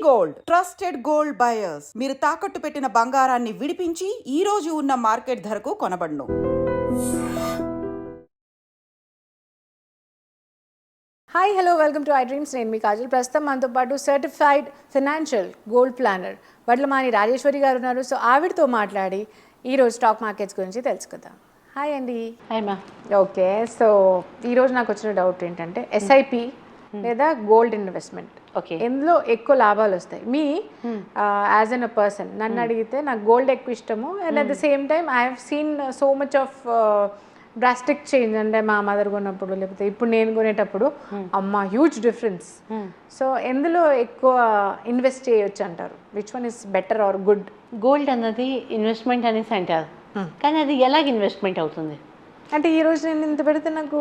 Gold trusted gold buyers మీరు తాకట్టు పెట్టిన బంగారాన్ని విడిపించి ఈ రోజు ఉన్న మార్కెట్ ధరకు కొనబడును. Hi hello welcome to I dreams. నేను మీ కాజల్. ప్రస్తుతం మనతో పాటు certified financial gold planner Vadlamani Rajeswari garu ఉన్నారు. సో ఆవిడతో మాట్లాడి ఈరోజు స్టాక్ మార్కెట్స్ గురించి తెలుసుకుందాం. హాయ్ అండి. హాయ్ మా. ఓకే, సో ఈరోజు నాకు వచ్చిన డౌట్ ఏంటంటే ఎస్ఐపి లేదా గోల్డ్ ఇన్వెస్ట్మెంట్, ఓకే, ఎందులో ఎక్కువ లాభాలు వస్తాయి? Me as an a person నన్ను అడిగితే నాకు గోల్డ్ ఎక్కువ ఇష్టము. And at the same time I have seen so much of drastic change. అంటే మా మదర్ కొన్నప్పుడు లేకపోతే ఇప్పుడు నేను కొనేటప్పుడు అమ్మ హ్యూజ్ డిఫరెన్స్. సో ఎందులో ఎక్కువ ఇన్వెస్ట్ చేయొచ్చు అంటారు? Which one is better or good? Gold అన్నది ఇన్వెస్ట్మెంట్ అనేసి అంటారు, కానీ అది ఎలాగ ఇన్వెస్ట్మెంట్ అవుతుంది అంటే ఈ రోజు నేను ఇంత పెడితే నాకు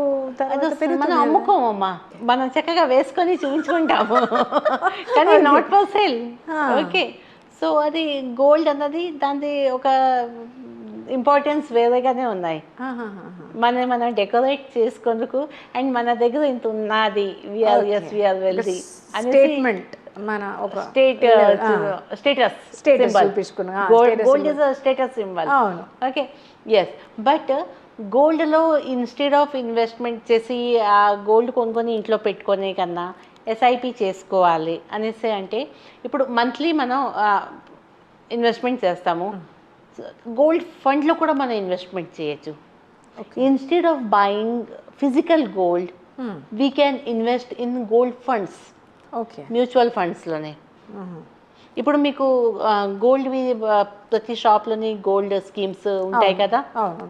మనం అమ్ముకోమమ్మా, మనం చక్కగా వేసుకొని చూపించుకుంటాము, కానీ not for sale. Okay, so అది గోల్డ్ అన్నది దాని ఒక ఇంపార్టెన్స్ వేరేగానే ఉన్నాయి. మనం డెకరేట్ చేసుకుందుకు అండ్ మన దగ్గర ఇంత ఉన్నది, వీఆర్ వెల్తీ స్టేట్మెంట్, మన ఒక status gold is a status symbol. Okay, yes. But గోల్డ్లో ఇన్స్టెడ్ ఆఫ్ ఇన్వెస్ట్మెంట్ చేసి ఆ గోల్డ్ కొనుక్కొని ఇంట్లో పెట్టుకునే కన్నా ఎస్ఐపి చేసుకోవాలి అనేసి అంటే, ఇప్పుడు మంత్లీ మనం ఇన్వెస్ట్మెంట్ చేస్తాము. గోల్డ్ ఫండ్లో కూడా మనం ఇన్వెస్ట్మెంట్ చేయొచ్చు. Instead of buying physical gold we can invest in gold funds. Okay, mutual ఫండ్స్లోనే. ఇప్పుడు మీకు గోల్డ్వి ప్రతి షాప్లోని గోల్డ్ స్కీమ్స్ ఉంటాయి కదా,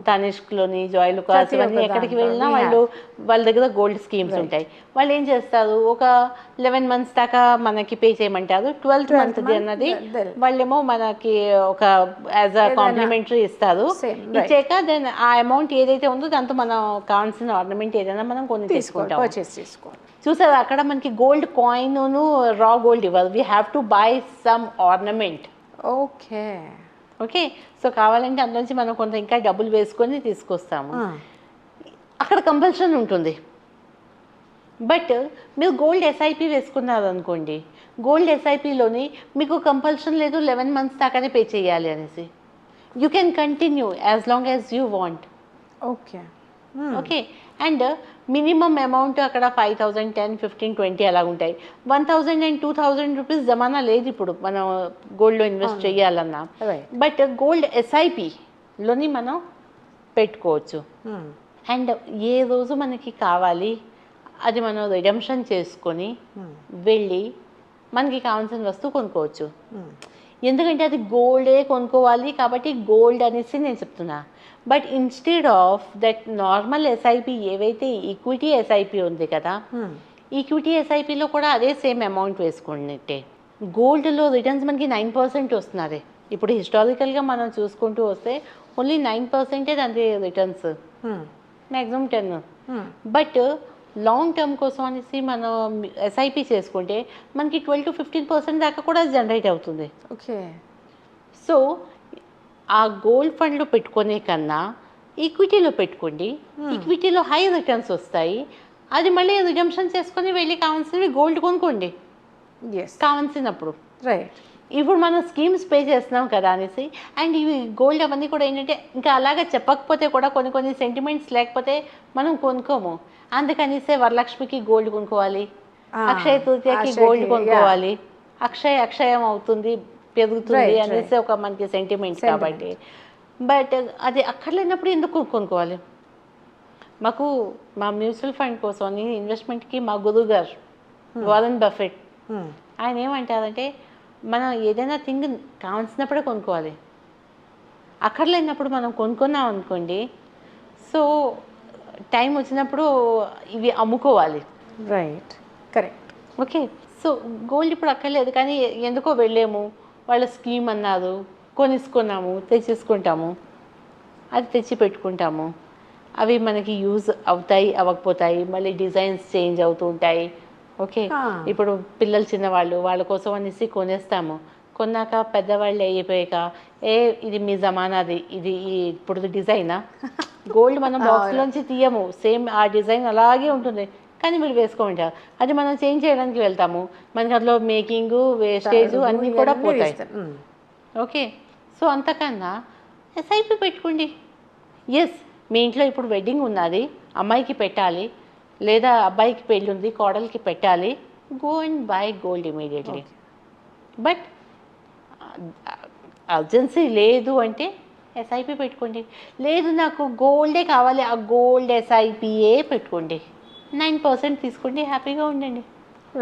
తనిష్క్లోని, జాయ్లుకాస్, ఇవన్నీ ఎక్కడికి వెళ్ళినా వాళ్ళ దగ్గర గోల్డ్ స్కీమ్స్ ఉంటాయి. వాళ్ళు ఏం చేస్తారు, ఒక 11 months దాకా మనకి పే చేయమంటారు. 12th month అన్నది వాళ్ళేమో మనకి ఒక యాజ్ అ కాంప్లిమెంటరీ ఇస్తారు. ఇచ్చాక దెన్ ఆ అమౌంట్ ఏదైతే ఉందో దాంతో మనం కావాల్సిన ఆర్నమెంట్ ఏదైనా మనం కొని తీసుకుంటాం. చూసారు, అక్కడ మనకి గోల్డ్ కాయిన్ రా గోల్డ్ ఇవ్వదు. We have to buy some ornament. Okay okay, so కావాలంటే అందులోంచి మనం కొంత ఇంకా డబ్బులు వేసుకొని తీసుకొస్తాము. అక్కడ కంపల్షన్ ఉంటుంది. బట్ మీరు గోల్డ్ ఎస్ఐపి వేసుకున్నారు అనుకోండి, గోల్డ్ ఎస్ఐపిలోని మీకు కంపల్షన్ లేదు 11 months దాకానే పే చేయాలి అనేసి. You can continue as long as you want. Okay okay, and minimum amount అక్కడ 5,000, 10, 15, 20 అలా ఉంటాయి. 1,000 and 2,000 రూపీస్ జమానా లేదు ఇప్పుడు మనం గోల్డ్లో ఇన్వెస్ట్ చేయాలన్నా. బట్ గోల్డ్ ఎస్ఐపిలోని మనం పెట్టుకోవచ్చు. అండ్ ఏ రోజు మనకి కావాలి అది మనం రిడెంప్షన్ చేసుకొని వెళ్ళి మనకి కావాల్సిన వస్తువు కొనుక్కోవచ్చు. ఎందుకంటే అది గోల్డే కొనుక్కోవాలి కాబట్టి గోల్డ్ అనేసి నేను చెప్తున్నా. But instead of that normal SIP ఏవైతే ఈక్విటీ ఎస్ఐపి ఉంది కదా, ఈక్విటీ ఎస్ఐపిలో కూడా అదే సేమ్ అమౌంట్ వేసుకుంటే గోల్డ్లో రిటర్న్స్ మనకి 9% వస్తున్నది. ఇప్పుడు హిస్టారికల్గా మనం చూసుకుంటూ వస్తే ఓన్లీ 9% దాని returns, maximum 10. But long term కోసం అనేసి మనం ఎస్ఐపి చేసుకుంటే మనకి 12 to 15% దాకా కూడా జనరేట్ అవుతుంది. ఓకే, సో ఆ గోల్డ్ ఫండ్లో పెట్టుకునే కన్నా ఈక్విటీలో పెట్టుకోండి. ఈక్విటీలో హై రిటర్న్స్ వస్తాయి. అది మళ్ళీ రిడెంప్షన్ చేసుకొని వెళ్ళి కావాల్సినవి గోల్డ్ కొనుక్కోండి కావాల్సినప్పుడు. రైట్, ఇప్పుడు మనం స్కీమ్స్ పే చేస్తున్నాం కదా అనేసి, అండ్ ఇవి గోల్డ్ అవన్నీ కూడా ఏంటంటే ఇంకా అలాగే చెప్పకపోతే కూడా కొన్ని సెంటిమెంట్స్ లేకపోతే మనం కొనుక్కోము. అందుకనిసే వరలక్ష్మికి గోల్డ్ కొనుక్కోవాలి, అక్షయ తృతీయకి గోల్డ్ కొనుక్కోవాలి, అక్షయం అవుతుంది, పెరుగుతుంది అనేసి ఒక మనకి సెంటిమెంట్స్ కాబట్టి. బట్ అది అక్కర్లేనప్పుడు ఎందుకు కొనుక్కోవాలి? మాకు మా మ్యూచువల్ ఫండ్ కోసం ఇన్వెస్ట్మెంట్కి మా గురువు గారు వారన్ బఫెట్ ఆయన ఏమంటారంటే, మనం ఏదైనా థింగ్ కావాల్సినప్పుడే కొనుక్కోవాలి, అక్కర్లేనప్పుడు మనం కొనుక్కున్నాం అనుకోండి, సో టైం వచ్చినప్పుడు ఇవి అమ్ముకోవాలి. Right, correct. Okay, so gold ఇప్పుడు అక్కర్లేదు కానీ ఎందుకో వెళ్ళాము, వాళ్ళ స్కీమ్ అన్నారు, కొనేసుకున్నాము, తెచ్చేసుకుంటాము, అది తెచ్చి పెట్టుకుంటాము. అవి మనకి యూజ్ అవుతాయి, అవ్వకపోతాయి, మళ్ళీ డిజైన్స్ చేంజ్ అవుతూ ఉంటాయి. ఓకే, ఇప్పుడు పిల్లలు చిన్నవాళ్ళు, వాళ్ళ కోసం అనేసి కొనేస్తాము. కొన్నాక పెద్దవాళ్ళు అయిపోయాక ఇది మీ జమానాది, ఇది ఇప్పుడు డిజైనా? గోల్డ్ మనం బాక్స్లోంచి తీయము, సేమ్ ఆ డిజైన్ అలాగే ఉంటుంది. కానీ వీళ్ళు వేసుకోమంటారు. అది మనం చేంజ్ చేయడానికి వెళ్తాము, మనకి అందులో మేకింగ్ వేస్టేజ్ అన్నీ కూడా పోతాయి. ఓకే, సో అంతకన్నా ఎస్ఐపి పెట్టుకోండి. ఎస్, మీ ఇంట్లో ఇప్పుడు వెడ్డింగ్ ఉన్నది, అమ్మాయికి పెట్టాలి, లేదా అబ్బాయికి పెళ్ళి ఉంది, కోడలికి పెట్టాలి, go and buy gold immediately. But urgency లేదు అంటే ఎస్ఐపి పెట్టుకోండి. లేదు నాకు గోల్డే కావాలి, ఆ గోల్డ్ ఎస్ఐపియే పెట్టుకోండి. 9% తీసుకోండి, హ్యాపీగా ఉండండి.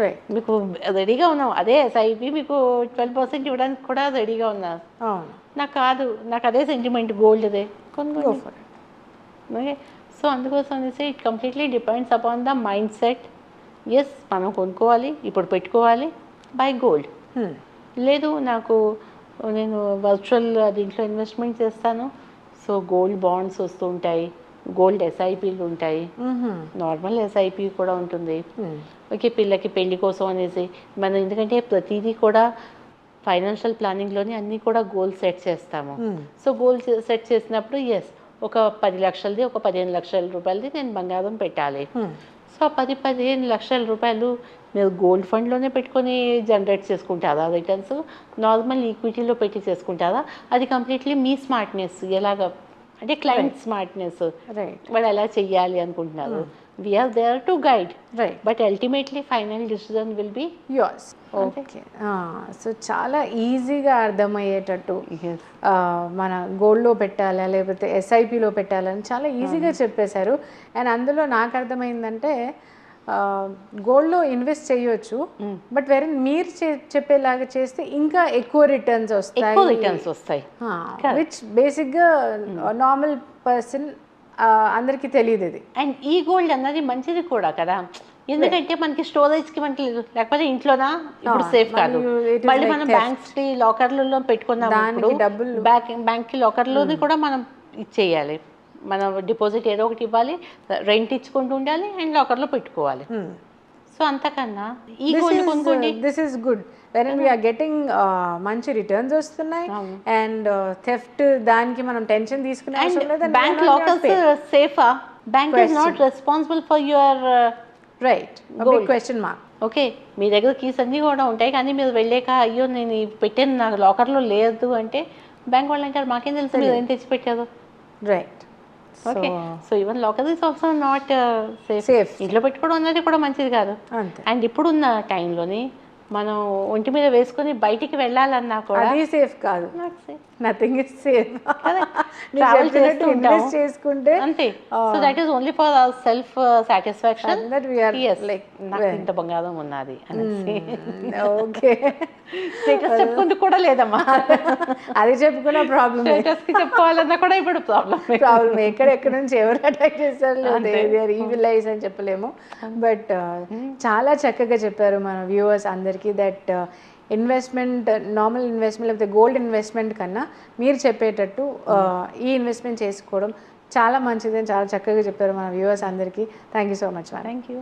రైట్, మీకు రెడీగా ఉన్నాం. అదే ఎస్ఐపి మీకు 12% ఇవ్వడానికి కూడా రెడీగా ఉన్నాను. నాకు కాదు, నాకు అదే సెంటిమెంట్ గోల్డ్దే కొనుక్కో. ఓకే, సో అందుకోసం అనేసి it completely depends upon the mindset. Yes, మనం కొనుక్కోవాలి, ఇప్పుడు పెట్టుకోవాలి, బై గోల్డ్. లేదు నేను వర్చువల్ దీంట్లో ఇన్వెస్ట్మెంట్ చేస్తాను, సో గోల్డ్ బాండ్స్ వస్తూ ఉంటాయి, గోల్డ్ ఎస్ఐపీలు ఉంటాయి, నార్మల్ ఎస్ఐపి కూడా ఉంటుంది. ఓకే, పిల్లకి పెళ్లి కోసం అనేసి మనం, ఎందుకంటే ప్రతిదీ కూడా ఫైనాన్షియల్ ప్లానింగ్లోనే అన్నీ కూడా గోల్ సెట్ చేస్తాము. సో గోల్ సెట్ చేసినప్పుడు ఎస్, ఒక 10 లక్షలది, ఒక 15 లక్షల రూపాయలది నేను బంగారం పెట్టాలి. సో 10-15 లక్షల రూపాయలు మీరు గోల్డ్ ఫండ్లోనే పెట్టుకొని జనరేట్ చేసుకుంటారా రిటర్న్స్, నార్మల్ ఈక్విటీలో పెట్టి చేసుకుంటారా? అది కంప్లీట్లీ మీ స్మార్ట్నెస్. ఎలాగ అంటే క్లయింట్ స్మార్ట్నెస్, వాళ్ళు ఎలా చెయ్యాలి అనుకుంటున్నారు. We're there to guide, but ultimately final decision will be yours. Okay, so చాలా ఈజీగా అర్థమయ్యేటట్టు మన గోల్డ్లో పెట్టాలా లేకపోతే ఎస్ఐపిలో పెట్టాలని చాలా ఈజీగా చెప్పేశారు. అండ్ అందులో నాకు అర్థమైందంటే గోల్డ్లో ఇన్వెస్ట్ చేయొచ్చు, బట్ వేరే మీరు చెప్పేలాగా చేస్తే ఇంకా ఎక్కువ రిటర్న్స్ వస్తాయి, విచ్ బేసిక్గా నార్మల్ పర్సన్ అందరికీ తెలియదు ఇది. అండ్ ఈ గోల్డ్ అన్నది మంచిది కూడా కదా, ఎందుకంటే మనకి స్టోరేజ్కి మనకి లేకపోతే ఇంట్లోనా ఇప్పుడు సేఫ్ కాదు, మళ్ళీ మనం బ్యాంక్స్కి లాకర్లలో పెట్టుకున్నాము, డబ్బులు బ్యాంక్కి లాకర్లోని కూడా మనం ఇచ్చేయాలి. మనం డిపాజిట్ ఏదో ఒకటి ఇవ్వాలి, రెంట్ ఇచ్చుకుంటూ ఉండాలి, అండ్ లాకర్లో పెట్టుకోవాలి. సో అంతకన్నా ఈ గోల్డ్ కొనుక్కోండి. This is good when we're getting మంచి రిటర్న్స్ వస్తున్నాయి, అండ్ థెఫ్ట్ దానికి మనం టెన్షన్ తీసుకునే అవసరం లేదు. బ్యాంక్ లాకర్స్ సేఫా? Bank is not responsible for your right question mark. Okay, మీ దగ్గర కీస్ అన్నీ కూడా ఉంటాయి, కానీ మీరు వెళ్ళాక అయ్యో నేను పెట్టాను నాకు లాకర్లో లేదు అంటే బ్యాంక్ వాళ్ళు అంటారు మాకేం తెలుసు మీరు ఏం తెచ్చి పెట్టారు. Right, okay, so even locker is also not safe. ఇంట్లో పెట్టుకోవడం అనేది కూడా మంచిది కాదు. అండ్ ఇప్పుడున్న టైంలోని మనం ఒంటి మీద వేసుకొని బయటికి వెళ్ళాలన్నా కూడా అది సేఫ్ కాదు. Nothing is safe. Travel invest చేసుకుంటే అంతే. So that is only for our self satisfaction that we are like నాకు ఇంత బంగారం ఉన్నది అనేసి. ఓకే, స్టేటస్ చెప్పుకుంటూ కూడా లేదమ్మా, అది చెప్పుకున్న ప్రాబ్లం. స్టేటస్కి చెప్పుకోవాలన్నా కూడా ఇప్పుడు ప్రాబ్లమ్ ఎక్కడెక్కడ నుంచి ఎవరు అటాక్ చేస్తారు ఈవిలైజ్ అని చెప్పలేము. బట్ చాలా చక్కగా చెప్పారు మన వ్యూవర్స్ అందరికీ దట్ ఇన్వెస్ట్మెంట్, నార్మల్ ఇన్వెస్ట్మెంట్ లేకపోతే గోల్డ్ ఇన్వెస్ట్మెంట్ కన్నా మీరు చెప్పేటట్టు ఈ ఇన్వెస్ట్మెంట్ చేసుకోవడం చాలా మంచిది అని చాలా చక్కగా చెప్పారు మన వ్యూవర్స్ అందరికీ. Thank you so much. Thank you.